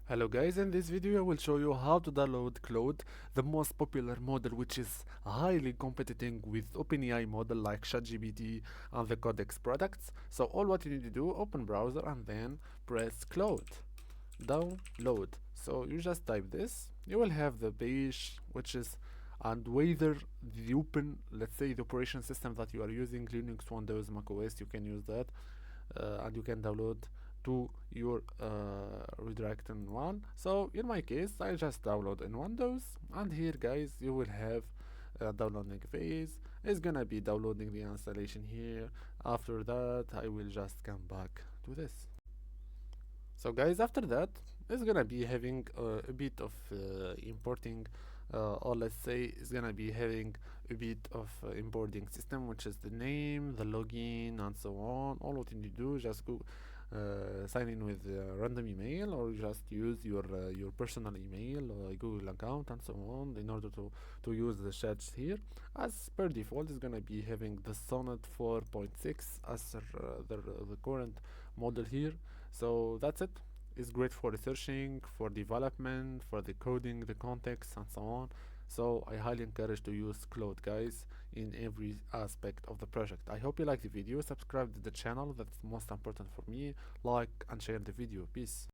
Hello guys, in this video I will show you how to download Claude, the most popular model which is highly competing with OpenAI model like ChatGPT and the Codex products. So all what you need to do, open browser and then press Claude, download. So you just type this, you will have the page which is and whether the open, let's say the operation system that you are using, Linux, Windows, macOS, you can use that and you can download to your redirecting one. So in my case I just download in Windows, and here guys you will have downloading phase. It's gonna be downloading the installation here. After that I will just come back to this. So guys, after that it's gonna be having a bit of importing, or let's say it's gonna be having a bit of importing system, which is the name, the login, and so on. All what you need to do is just go sign in with a random email, or just use your personal email or Google account and so on in order to use the chats here. As per default, it's gonna be having the Sonnet 4.6 as the current model here. So that's it. It's great for researching, for development, for the coding, the context, and so on. So I highly encourage to use Claude, guys, in every aspect of the project. I hope you like the video. Subscribe to the channel. That's most important for me. Like and share the video. Peace.